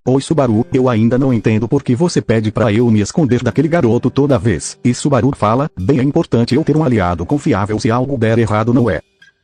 oi Subaru, eu ainda não entendo por que você pede pra eu me esconder daquele garoto toda vez. E Subaru fala, bem é importante eu ter um aliado confiável se algo der errado, não é?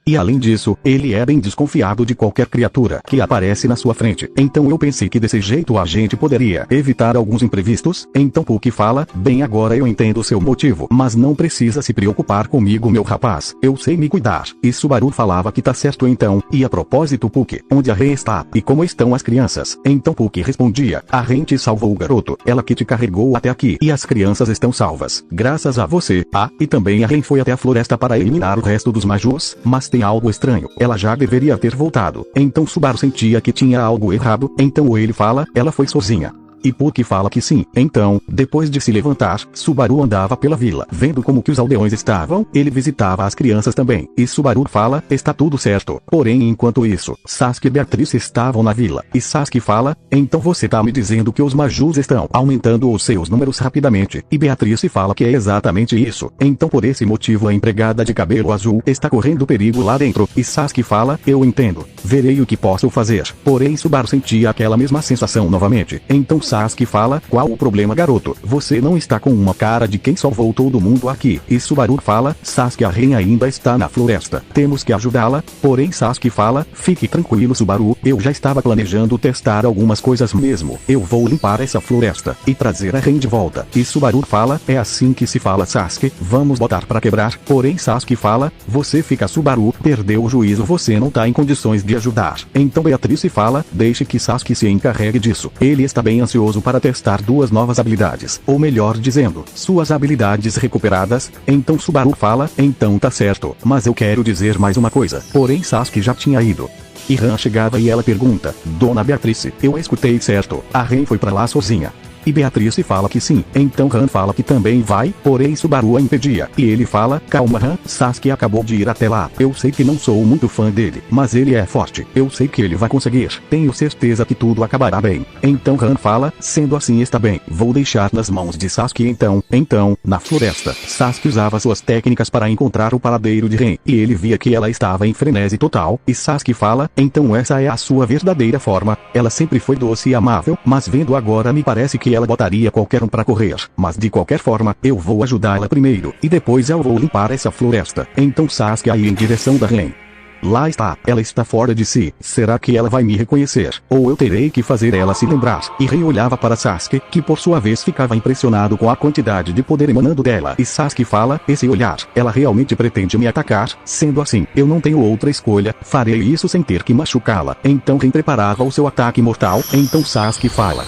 E além disso, ele é bem desconfiado de qualquer criatura que aparece na sua frente. Então eu pensei que desse jeito a gente poderia evitar alguns imprevistos. Então Puck fala, bem agora eu entendo o seu motivo, mas não precisa se preocupar comigo meu rapaz, eu sei me cuidar. E Subaru falava que tá certo então, e a propósito Puck, onde a Ren está, e como estão as crianças? Então Puck respondia, a Ren te salvou o garoto, ela que te carregou até aqui, e as crianças estão salvas, graças a você. E também a Ren foi até a floresta para eliminar o resto dos Majus, mas tem algo estranho, ela já deveria ter voltado. Então Subaru sentia que tinha algo errado, então ele fala, ela foi sozinha. E Puck fala que sim. Então, depois de se levantar, Subaru andava pela vila. Vendo como que os aldeões estavam, ele visitava as crianças também. E Subaru fala, está tudo certo. Porém, enquanto isso, Sasuke e Beatriz estavam na vila. E Sasuke fala, então você tá me dizendo que os Majus estão aumentando os seus números rapidamente. E Beatriz fala que é exatamente isso. Então por esse motivo a empregada de cabelo azul está correndo perigo lá dentro. E Sasuke fala, eu entendo. Verei o que posso fazer. Porém Subaru sentia aquela mesma sensação novamente. Então Sasuke fala, qual o problema garoto? Você não está com uma cara de quem salvou todo mundo aqui. E Subaru fala, Sasuke a Ren ainda está na floresta. Temos que ajudá-la. Porém Sasuke fala, fique tranquilo Subaru, eu já estava planejando testar algumas coisas mesmo. Eu vou limpar essa floresta e trazer a Ren de volta. E Subaru fala, é assim que se fala Sasuke, vamos botar pra quebrar. Porém Sasuke fala, você fica Subaru, perdeu o juízo, você não tá em condições de ajudar. Então Beatriz fala, deixe que Sasuke se encarregue disso. Ele está bem ansioso para testar duas novas habilidades, ou melhor dizendo, suas habilidades recuperadas. Então Subaru fala, então tá certo, mas eu quero dizer mais uma coisa. Porém Sasuke já tinha ido. E Ran chegava e ela pergunta, Dona Beatriz, eu escutei certo, a Ren foi pra lá sozinha? E Beatriz fala que sim, então Ran fala que também vai, porém Subaru a impedia. E ele fala, calma Ran, Sasuke acabou de ir até lá. Eu sei que não sou muito fã dele, mas ele é forte. Eu sei que ele vai conseguir. Tenho certeza que tudo acabará bem. Então Ran fala, sendo assim está bem. Vou deixar nas mãos de Sasuke então. Então, na floresta, Sasuke usava suas técnicas para encontrar o paradeiro de Ren. E ele via que ela estava em frenesi total. E Sasuke fala, então essa é a sua verdadeira forma. Ela sempre foi doce e amável, mas vendo agora me parece que ela botaria qualquer um pra correr, mas de qualquer forma, eu vou ajudá-la primeiro, e depois eu vou limpar essa floresta. Então Sasuke ia em direção da Ren. Lá está, ela está fora de si, será que ela vai me reconhecer? Ou eu terei que fazer ela se lembrar? E Ren olhava para Sasuke, que por sua vez ficava impressionado com a quantidade de poder emanando dela. E Sasuke fala, esse olhar, ela realmente pretende me atacar? Sendo assim, eu não tenho outra escolha, farei isso sem ter que machucá-la. Então Ren preparava o seu ataque mortal, então Sasuke fala.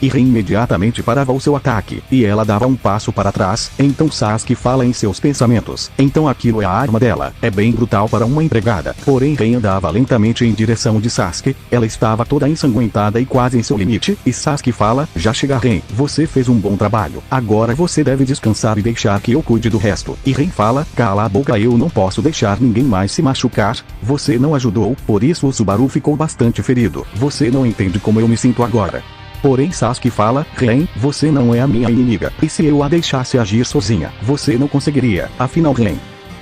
E Ren imediatamente parava o seu ataque, e ela dava um passo para trás, então Sasuke fala em seus pensamentos, então aquilo é a arma dela, é bem brutal para uma empregada. Porém Ren andava lentamente em direção de Sasuke, ela estava toda ensanguentada e quase em seu limite, e Sasuke fala, já chega Ren, você fez um bom trabalho, agora você deve descansar e deixar que eu cuide do resto. E Ren fala, cala a boca, eu não posso deixar ninguém mais se machucar, você não ajudou, por isso o Subaru ficou bastante ferido, você não entende como eu me sinto agora. Porém Sasuke fala, Ren, você não é a minha inimiga, e se eu a deixasse agir sozinha, você não conseguiria, afinal Ren,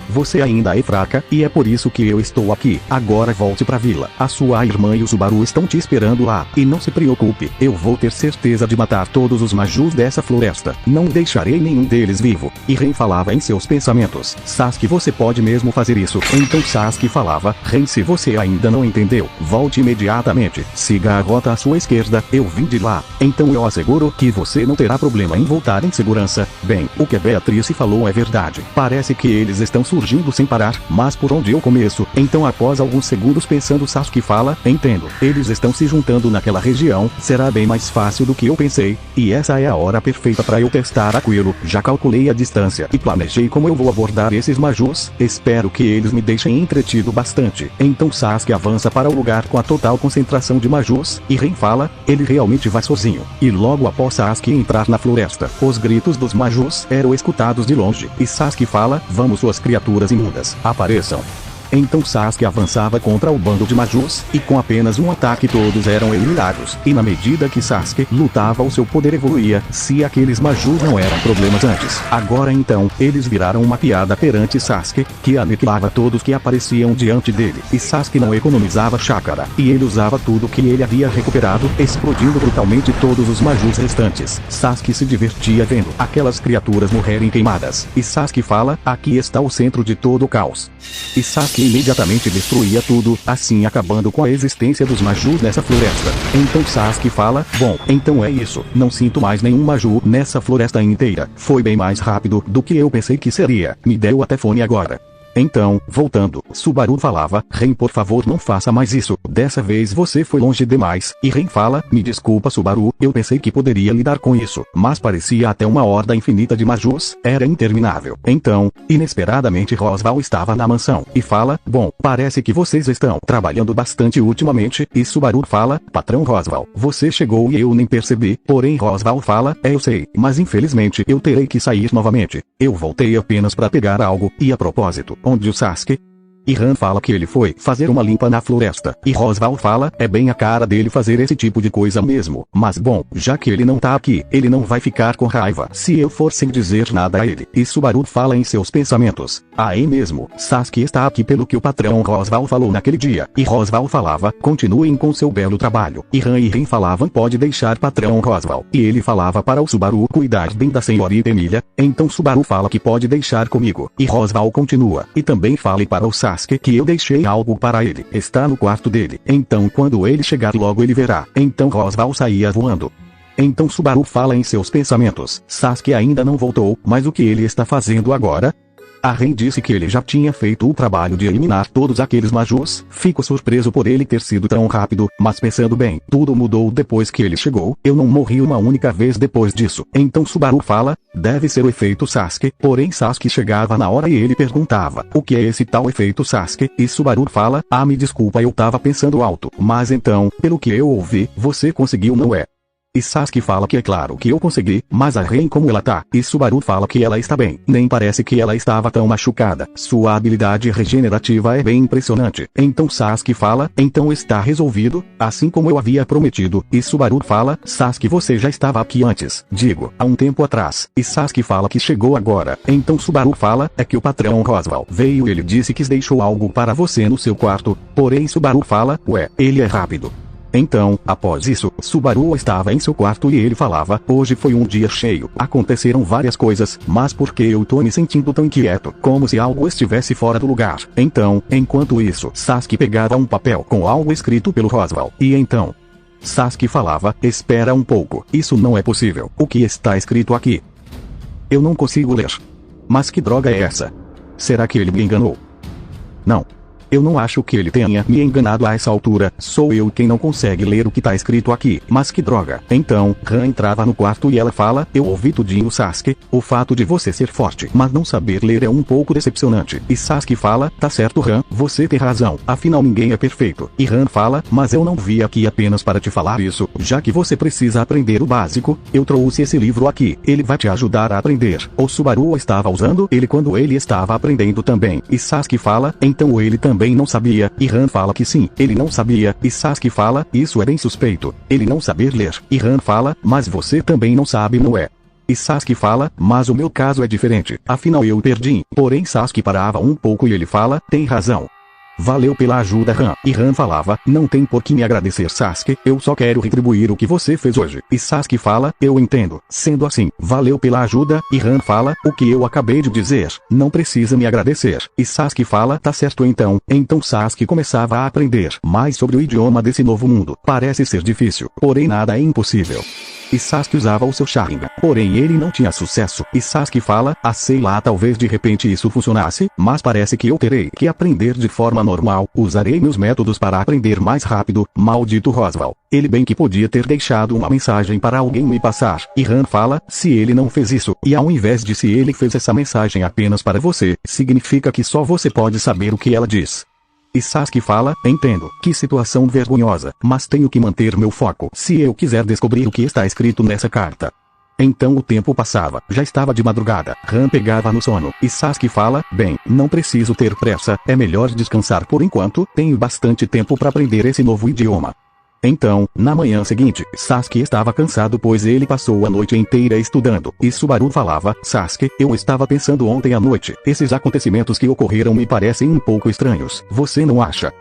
você ainda é fraca, e é por isso que eu estou aqui. Agora volte pra vila. A sua irmã e o Subaru estão te esperando lá. E não se preocupe, eu vou ter certeza de matar todos os Majus dessa floresta. Não deixarei nenhum deles vivo. E Ren falava em seus pensamentos, Sasuke, você pode mesmo fazer isso. Então Sasuke falava, Ren, se você ainda não entendeu, volte imediatamente. Siga a rota à sua esquerda, eu vim de lá. Então eu asseguro que você não terá problema em voltar em segurança. Bem, o que Beatriz falou é verdade. Parece que eles estão surgindo sem parar, mas por onde eu começo? Então após alguns segundos pensando, Sasuke fala, entendo, eles estão se juntando naquela região, será bem mais fácil do que eu pensei, e essa é a hora perfeita para eu testar aquilo, já calculei a distância e planejei como eu vou abordar esses Majus, espero que eles me deixem entretido bastante. Então Sasuke avança para o lugar com a total concentração de Majus, e Ren fala, ele realmente vai sozinho, e logo após Sasuke entrar na floresta, os gritos dos Majus eram escutados de longe, e Sasuke fala, vamos suas criaturas imundas, apareçam. Então Sasuke avançava contra o bando de Majus, e com apenas um ataque todos eram eliminados. E na medida que Sasuke lutava o seu poder evoluía, se aqueles Majus não eram problemas antes. Agora então, eles viraram uma piada perante Sasuke, que aniquilava todos que apareciam diante dele. E Sasuke não economizava chakra, e ele usava tudo que ele havia recuperado, explodindo brutalmente todos os Majus restantes. Sasuke se divertia vendo aquelas criaturas morrerem queimadas. E Sasuke fala, aqui está o centro de todo o caos. E Sasuke imediatamente destruía tudo, assim acabando com a existência dos Majus nessa floresta. Então Sasuke fala, bom, então é isso, não sinto mais nenhum Maju nessa floresta inteira. Foi bem mais rápido do que eu pensei que seria, me deu até fome agora. Então, voltando, Subaru falava, Ren, por favor não faça mais isso, dessa vez você foi longe demais. E Ren fala, me desculpa Subaru, eu pensei que poderia lidar com isso, mas parecia até uma horda infinita de Majus, era interminável. Então, inesperadamente Rosval estava na mansão, e fala, bom, parece que vocês estão trabalhando bastante ultimamente, e Subaru fala, patrão Rosval, você chegou e eu nem percebi, porém Rosval fala, eu sei, mas infelizmente eu terei que sair novamente. Eu voltei apenas para pegar algo, e a propósito, onde o Sasuke? E Han fala que ele foi fazer uma limpa na floresta. E Rosval fala, é bem a cara dele fazer esse tipo de coisa mesmo. Mas bom, já que ele não tá aqui, ele não vai ficar com raiva se eu for sem dizer nada a ele. E Subaru fala em seus pensamentos. Aí mesmo, Sasuke está aqui pelo que o patrão Rosval falou naquele dia. E Rosval falava, continuem com seu belo trabalho. E Han e Ren falavam, pode deixar patrão Rosval. E ele falava para o Subaru cuidar bem da senhorita Emília. Então Subaru fala que pode deixar comigo. E Rosval continua. E também fale para o Sasuke que eu deixei algo para ele. Está no quarto dele. Então quando ele chegar logo ele verá. Então Rosval saía voando. Então Subaru fala em seus pensamentos. Sasuke ainda não voltou, mas o que ele está fazendo agora? A Ren disse que ele já tinha feito o trabalho de eliminar todos aqueles Majus. Fico surpreso por ele ter sido tão rápido, mas pensando bem, tudo mudou depois que ele chegou. Eu não morri uma única vez depois disso. Então Subaru fala, deve ser o efeito Sasuke. Porém Sasuke chegava na hora e ele perguntava, o que é esse tal efeito Sasuke? E Subaru fala, me desculpa, eu tava pensando alto. Mas então, pelo que eu ouvi, você conseguiu, não é? E Sasuke fala que é claro que eu consegui, mas a Ren como ela tá? E Subaru fala que ela está bem, nem parece que ela estava tão machucada. Sua habilidade regenerativa é bem impressionante. Então Sasuke fala, então está resolvido, assim como eu havia prometido. E Subaru fala, Sasuke você já estava aqui antes, digo, há um tempo atrás. E Sasuke fala que chegou agora. Então Subaru fala, é que o patrão Rosval veio, ele disse que deixou algo para você no seu quarto, porém Subaru fala, ué, ele é rápido. Então, após isso, Subaru estava em seu quarto e ele falava, hoje foi um dia cheio, aconteceram várias coisas, mas por que eu tô me sentindo tão inquieto, como se algo estivesse fora do lugar. Então, enquanto isso, Sasuke pegava um papel com algo escrito pelo Rosval, e então, Sasuke falava, espera um pouco, isso não é possível, o que está escrito aqui? Eu não consigo ler. Mas que droga é essa? Será que ele me enganou? Não. Eu não acho que ele tenha me enganado a essa altura, sou eu quem não consegue ler o que tá escrito aqui, mas que droga. Então, Han entrava no quarto e ela fala, eu ouvi tudinho Sasuke, o fato de você ser forte, mas não saber ler é um pouco decepcionante. E Sasuke fala, tá certo Han, você tem razão, afinal ninguém é perfeito. E Han fala, mas eu não vim aqui apenas para te falar isso, já que você precisa aprender o básico, eu trouxe esse livro aqui, ele vai te ajudar a aprender. O Subaru estava usando ele quando ele estava aprendendo também. E Sasuke fala, então ele também não sabia, e Han fala que sim, ele não sabia, e Sasuke fala, isso é bem suspeito, ele não saber ler, e Han fala, mas você também não sabe, não é? E Sasuke fala, mas o meu caso é diferente, afinal eu perdi, porém Sasuke parava um pouco e ele fala, tem razão. Valeu pela ajuda Han. E Han falava, não tem por que me agradecer Sasuke, eu só quero retribuir o que você fez hoje. E Sasuke fala, eu entendo. Sendo assim, valeu pela ajuda. E Han fala, o que eu acabei de dizer, não precisa me agradecer. E Sasuke fala, tá certo então. Então Sasuke começava a aprender mais sobre o idioma desse novo mundo. Parece ser difícil, porém nada é impossível. E Sasuke usava o seu Sharingan, porém ele não tinha sucesso. E Sasuke fala, sei lá, talvez de repente isso funcionasse, mas parece que eu terei que aprender de forma normal, usarei meus métodos para aprender mais rápido, maldito Rosval. Ele bem que podia ter deixado uma mensagem para alguém me passar. E Han fala, se ele não fez isso, e ao invés de se ele fez essa mensagem apenas para você, significa que só você pode saber o que ela diz. E Sasuke fala, entendo, que situação vergonhosa, mas tenho que manter meu foco se eu quiser descobrir o que está escrito nessa carta. Então o tempo passava, já estava de madrugada, Han pegava no sono, e Sasuke fala, bem, não preciso ter pressa, é melhor descansar por enquanto, tenho bastante tempo para aprender esse novo idioma. Então, na manhã seguinte, Sasuke estava cansado pois ele passou a noite inteira estudando, e Subaru falava, Sasuke, eu estava pensando ontem à noite, esses acontecimentos que ocorreram me parecem um pouco estranhos, você não acha?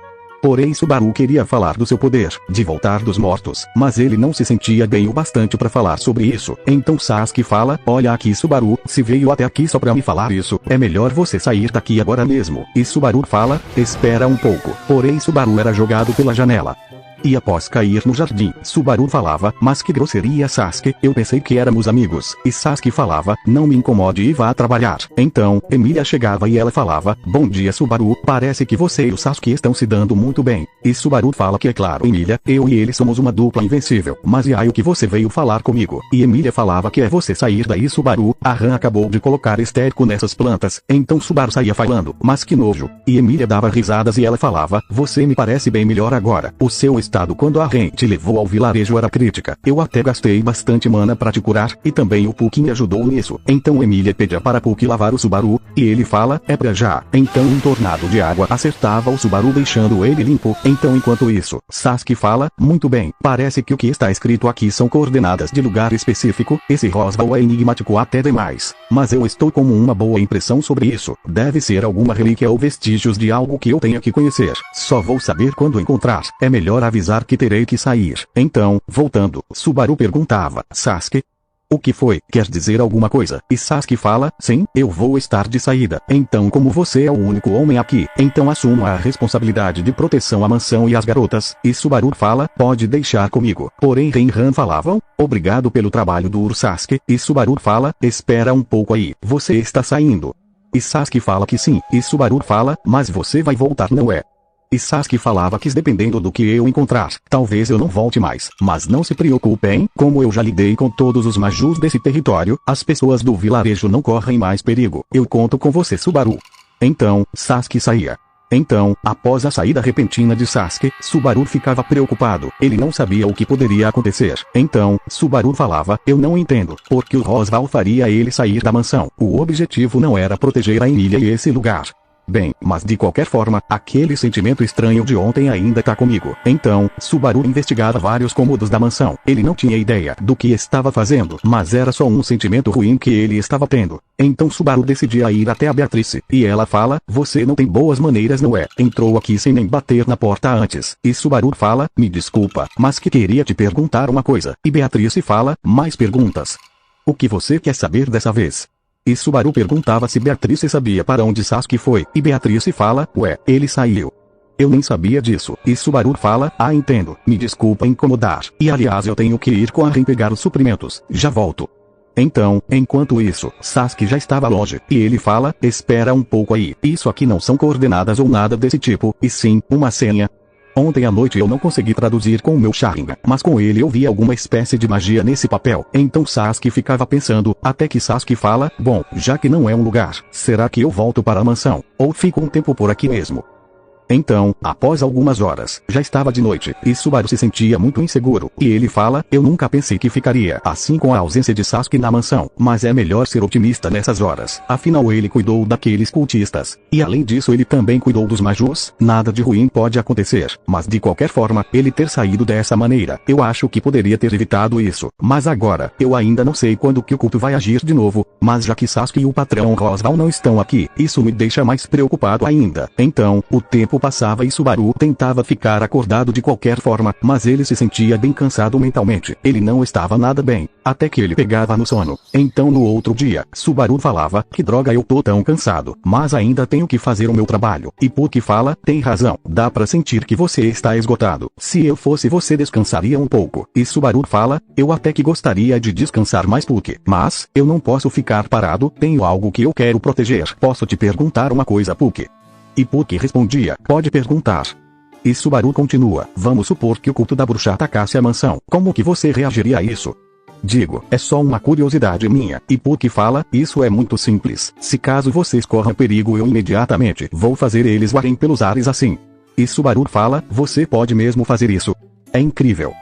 Porém Subaru queria falar do seu poder, de voltar dos mortos, mas ele não se sentia bem o bastante para falar sobre isso. Então Sasuke fala, olha aqui Subaru, se veio até aqui só para me falar isso, é melhor você sair daqui agora mesmo. E Subaru fala, espera um pouco. Porém Subaru era jogado pela janela. E após cair no jardim, Subaru falava, mas que grosseria Sasuke, eu pensei que éramos amigos. E Sasuke falava, não me incomode e vá trabalhar. Então, Emilia chegava e ela falava, bom dia Subaru, parece que você e o Sasuke estão se dando muito bem. E Subaru fala que é claro Emilia, eu e ele somos uma dupla invencível, mas e aí o que você veio falar comigo? E Emilia falava que é você sair daí Subaru, a Han acabou de colocar estérico nessas plantas, então Subaru saía falando, mas que nojo. E Emilia dava risadas e ela falava, você me parece bem melhor agora, o seu estado quando a Ren te levou ao vilarejo era crítica, eu até gastei bastante mana para te curar, e também o Puck me ajudou nisso. Então Emilia pedia para Puck lavar o Subaru, e ele fala, é pra já. Então um tornado de água acertava o Subaru deixando ele limpo. Então enquanto isso, Sasuke fala, muito bem, parece que o que está escrito aqui são coordenadas de lugar específico, esse Rosval é enigmático até demais, mas eu estou com uma boa impressão sobre isso, deve ser alguma relíquia ou vestígios de algo que eu tenha que conhecer, só vou saber quando encontrar, é melhor avisar que terei que sair. Então, voltando, Subaru perguntava, Sasuke, o que foi? Quer dizer alguma coisa? E Sasuke fala, sim, eu vou estar de saída. Então como você é o único homem aqui, então assuma a responsabilidade de proteção à mansão e às garotas. E Subaru fala, pode deixar comigo. Porém Ren e Han falavam, obrigado pelo trabalho duro Sasuke. E Subaru fala, espera um pouco aí, você está saindo. E Sasuke fala que sim. E Subaru fala, mas você vai voltar não é? E Sasuke falava que dependendo do que eu encontrar, talvez eu não volte mais. Mas não se preocupem, como eu já lidei com todos os Majus desse território, as pessoas do vilarejo não correm mais perigo. Eu conto com você Subaru. Então, Sasuke saía. Então, após a saída repentina de Sasuke, Subaru ficava preocupado, ele não sabia o que poderia acontecer. Então, Subaru falava, eu não entendo, porque o Rosval faria ele sair da mansão. O objetivo não era proteger a Emilia e esse lugar. Bem, mas de qualquer forma, aquele sentimento estranho de ontem ainda tá comigo. Então, Subaru investigava vários cômodos da mansão. Ele não tinha ideia do que estava fazendo, mas era só um sentimento ruim que ele estava tendo. Então Subaru decidia ir até a Beatrice, e ela fala, você não tem boas maneiras não é? Entrou aqui sem nem bater na porta antes. E Subaru fala, me desculpa, mas que queria te perguntar uma coisa. E Beatrice fala, mais perguntas. O que você quer saber dessa vez? E Subaru perguntava se Beatrice sabia para onde Sasuke foi, e Beatrice fala, ué, ele saiu. Eu nem sabia disso. E Subaru fala, ah entendo, me desculpa incomodar, e aliás eu tenho que ir com a Ren pegar os suprimentos, já volto. Então, enquanto isso, Sasuke já estava longe, e ele fala, espera um pouco aí, isso aqui não são coordenadas ou nada desse tipo, e sim, uma senha. Ontem à noite eu não consegui traduzir com o meu Sharingan, mas com ele eu vi alguma espécie de magia nesse papel. Então Sasuke ficava pensando, até que Sasuke fala, bom, já que não é um lugar, será que eu volto para a mansão? Ou fico um tempo por aqui mesmo? Então, após algumas horas, já estava de noite, e Subaru se sentia muito inseguro, e ele fala, eu nunca pensei que ficaria assim com a ausência de Sasuke na mansão, mas é melhor ser otimista nessas horas, afinal ele cuidou daqueles cultistas, e além disso ele também cuidou dos Majus, nada de ruim pode acontecer, mas de qualquer forma, ele ter saído dessa maneira, eu acho que poderia ter evitado isso, mas agora, eu ainda não sei quando que o culto vai agir de novo, mas já que Sasuke e o patrão Rosval não estão aqui, isso me deixa mais preocupado ainda. Então, o tempo passava e Subaru tentava ficar acordado de qualquer forma, mas ele se sentia bem cansado mentalmente. Ele não estava nada bem, até que ele pegava no sono. Então no outro dia, Subaru falava, que droga eu tô tão cansado, mas ainda tenho que fazer o meu trabalho. E Puck fala, tem razão, dá pra sentir que você está esgotado. Se eu fosse você descansaria um pouco. E Subaru fala, eu até que gostaria de descansar mais Puck, mas, eu não posso ficar parado, tenho algo que eu quero proteger. Posso te perguntar uma coisa Puck? E Puck respondia, pode perguntar. E Subaru continua, vamos supor que o culto da bruxa atacasse a mansão, como que você reagiria a isso? Digo, é só uma curiosidade minha. E Puck fala, isso é muito simples, se caso vocês corram perigo eu imediatamente vou fazer eles voarem pelos ares assim. E Subaru fala, você pode mesmo fazer isso. É incrível.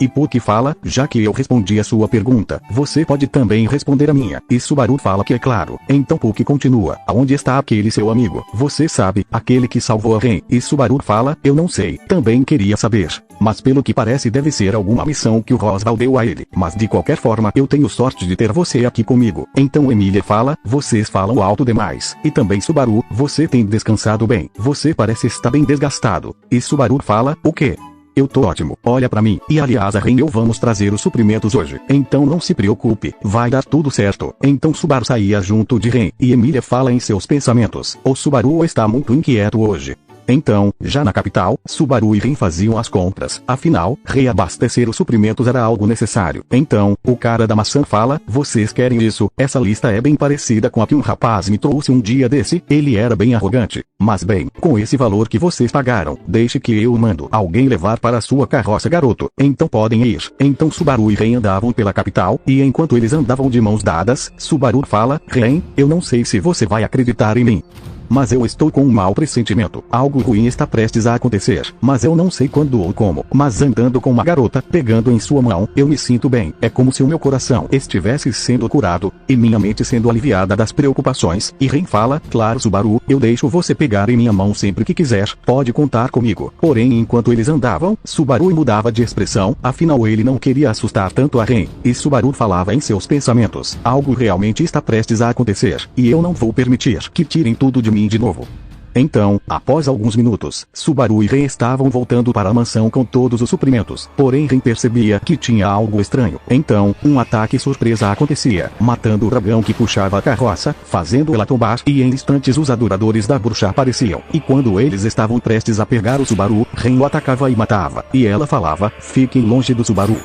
E Puck fala, já que eu respondi a sua pergunta, você pode também responder a minha. E Subaru fala que é claro. Então Puck continua, aonde está aquele seu amigo? Você sabe, aquele que salvou a Ren. E Subaru fala, eu não sei, também queria saber. Mas pelo que parece deve ser alguma missão que o Roswell deu a ele. Mas de qualquer forma eu tenho sorte de ter você aqui comigo. Então Emília fala, vocês falam alto demais. E também Subaru, você tem descansado bem. Você parece estar bem desgastado. E Subaru fala, o quê? Eu tô ótimo, olha pra mim. E aliás a Ren e eu vamos trazer os suprimentos hoje. Então não se preocupe, vai dar tudo certo. Então Subaru saía junto de Ren. E Emília fala em seus pensamentos. O Subaru está muito inquieto hoje. Então, já na capital, Subaru e Ren faziam as compras. Afinal, reabastecer os suprimentos era algo necessário. Então, o cara da maçã fala, vocês querem isso? Essa lista é bem parecida com a que um rapaz me trouxe um dia desse. Ele era bem arrogante. Mas bem, com esse valor que vocês pagaram, deixe que eu mando alguém levar para a sua carroça, garoto. Então podem ir. Então Subaru e Ren andavam pela capital, e enquanto eles andavam de mãos dadas, Subaru fala, Ren, eu não sei se você vai acreditar em mim. Mas eu estou com um mau pressentimento. Algo ruim está prestes a acontecer. Mas eu não sei quando ou como. Mas andando com uma garota, pegando em sua mão, eu me sinto bem. É como se o meu coração estivesse sendo curado, e minha mente sendo aliviada das preocupações. E Ren fala, claro Subaru, eu deixo você pegar em minha mão sempre que quiser. Pode contar comigo. Porém enquanto eles andavam, Subaru mudava de expressão. Afinal ele não queria assustar tanto a Ren. E Subaru falava em seus pensamentos. Algo realmente está prestes a acontecer. E eu não vou permitir que tirem tudo de mim de novo. Então, após alguns minutos, Subaru e Ren estavam voltando para a mansão com todos os suprimentos. Porém Ren percebia que tinha algo estranho. Então, um ataque surpresa acontecia, matando o dragão que puxava a carroça, fazendo ela tombar, e em instantes os adoradores da bruxa apareciam. E quando eles estavam prestes a pegar o Subaru, Ren o atacava e matava. E ela falava, fiquem longe do Subaru.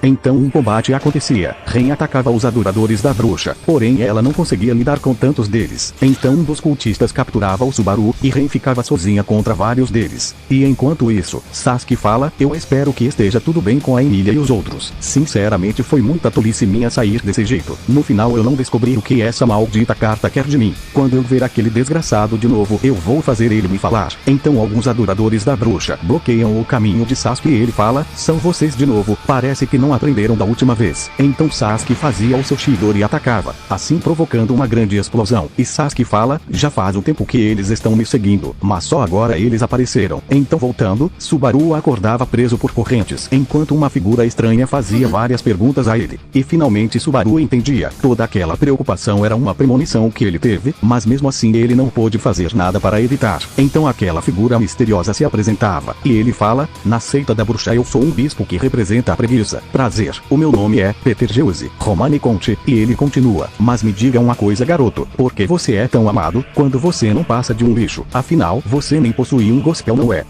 Então um combate acontecia. Ren atacava os adoradores da bruxa, porém ela não conseguia lidar com tantos deles. Então um dos cultistas capturava o Subaru, e Ren ficava sozinha contra vários deles. E enquanto isso, Sasuke fala, eu espero que esteja tudo bem com a Emília e os outros. Sinceramente foi muita tolice minha sair desse jeito. No final eu não descobri o que essa maldita carta quer de mim. Quando eu ver aquele desgraçado de novo, eu vou fazer ele me falar. Então alguns adoradores da bruxa bloqueiam o caminho de Sasuke e ele fala, são vocês de novo, parece que não aprenderam da última vez. Então Sasuke fazia o seu Chidori e atacava, assim provocando uma grande explosão. E Sasuke fala, já faz um tempo que eles estão me seguindo, mas só agora eles apareceram. Então voltando, Subaru acordava preso por correntes, enquanto uma figura estranha fazia várias perguntas a ele. E finalmente Subaru entendia, toda aquela preocupação era uma premonição que ele teve, mas mesmo assim ele não pôde fazer nada para evitar. Então aquela figura misteriosa se apresentava, e ele fala, na seita da bruxa eu sou um bispo que representa a preguiça. Prazer, o meu nome é Betelgeuse Romani Conte. E ele continua, mas me diga uma coisa garoto, por que você é tão amado, quando você não passa de um lixo? Afinal, você nem possui um gospel, não é?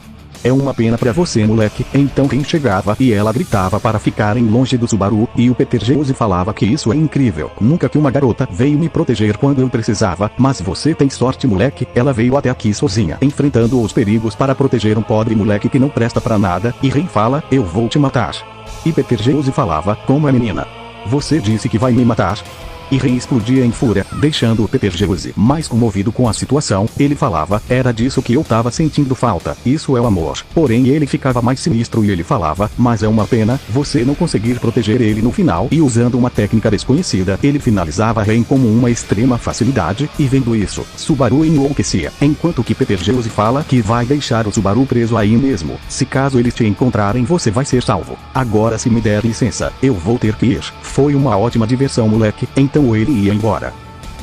É uma pena pra você moleque. Então Ren chegava e ela gritava para ficarem longe do Subaru, e o Betelgeuse falava que isso é incrível. Nunca que uma garota veio me proteger quando eu precisava, mas você tem sorte moleque, ela veio até aqui sozinha, enfrentando os perigos para proteger um pobre moleque que não presta pra nada. E Ren fala, eu vou te matar. E Betelgeuse falava, como é menina? Você disse que vai me matar? E Ren explodia em fúria, deixando o Betelgeuse mais comovido com a situação. Ele falava, era disso que eu tava sentindo falta, isso é o amor. Porém ele ficava mais sinistro e ele falava, mas é uma pena, você não conseguir proteger ele no final. E usando uma técnica desconhecida, ele finalizava Ren com uma extrema facilidade, e vendo isso, Subaru enlouquecia. Enquanto que Betelgeuse fala que vai deixar o Subaru preso aí mesmo. Se caso eles te encontrarem você vai ser salvo. Agora se me der licença, eu vou ter que ir. Foi uma ótima diversão moleque. Então ele ia embora.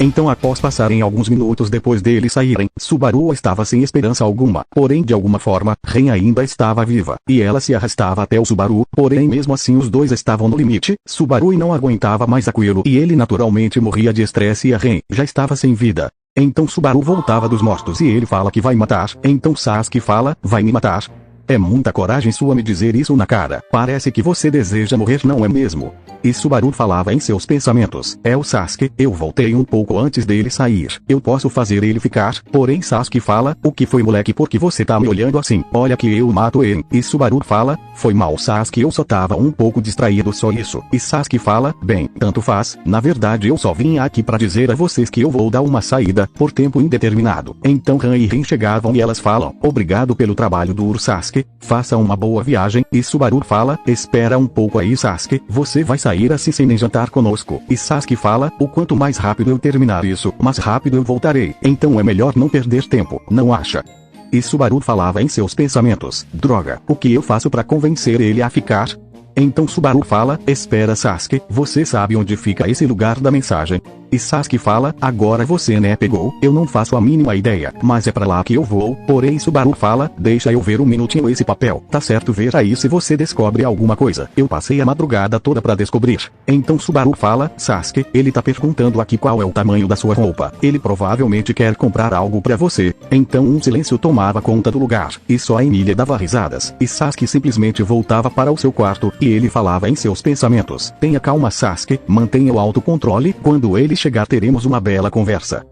Então após passarem alguns minutos depois deles saírem, Subaru estava sem esperança alguma. Porém de alguma forma, Ren ainda estava viva. E ela se arrastava até o Subaru, porém mesmo assim os dois estavam no limite. Subaru não aguentava mais aquilo e ele naturalmente morria de estresse e a Ren já estava sem vida. Então Subaru voltava dos mortos e ele fala que vai matar. Então Sasuke fala, vai me matar? É muita coragem sua me dizer isso na cara. Parece que você deseja morrer, não é mesmo? E Subaru falava em seus pensamentos: é o Sasuke, eu voltei um pouco antes dele sair. Eu posso fazer ele ficar. Porém Sasuke fala: o que foi, moleque, porque você tá me olhando assim? Olha que eu mato ele. E Subaru fala: foi mal, Sasuke, eu só tava um pouco distraído, só isso. E Sasuke fala: bem, tanto faz, na verdade eu só vim aqui pra dizer a vocês que eu vou dar uma saída, por tempo indeterminado. Então Han e Rin chegavam e elas falam: obrigado pelo trabalho duro, Sasuke, faça uma boa viagem. E Subaru fala: espera um pouco aí, Sasuke, você vai sair assim sem nem jantar conosco. E Sasuke fala: o quanto mais rápido eu terminar isso, mais rápido eu voltarei. Então é melhor não perder tempo, não acha? E Subaru falava em seus pensamentos: droga, o que eu faço pra convencer ele a ficar? Então Subaru fala: espera, Sasuke, você sabe onde fica esse lugar da mensagem? E Sasuke fala: agora você né pegou, eu não faço a mínima ideia, mas é pra lá que eu vou. Porém Subaru fala: deixa eu ver um minutinho esse papel, tá certo, ver aí se você descobre alguma coisa. Eu passei a madrugada toda pra descobrir. Então Subaru fala: Sasuke, ele tá perguntando aqui qual é o tamanho da sua roupa. Ele provavelmente quer comprar algo pra você. Então um silêncio tomava conta do lugar, e só a Emília dava risadas. E Sasuke simplesmente voltava para o seu quarto, e ele falava em seus pensamentos: tenha calma, Sasuke, mantenha o autocontrole, quando ele chegar teremos uma bela conversa.